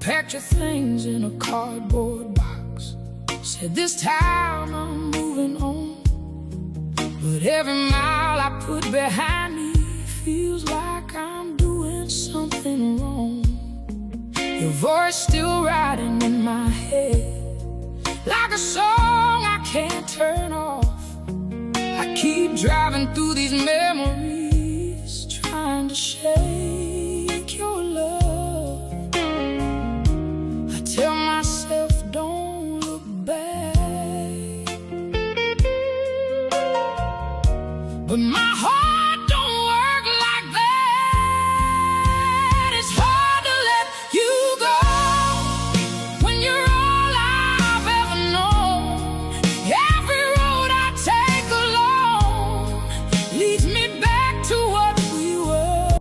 packed your things in a cardboard box. Said this time I'm moving on. But every mile I put behind me feels like I'm doing something wrong. Your voice still riding in my head, like a song I can't turn off. I keep driving through these memories,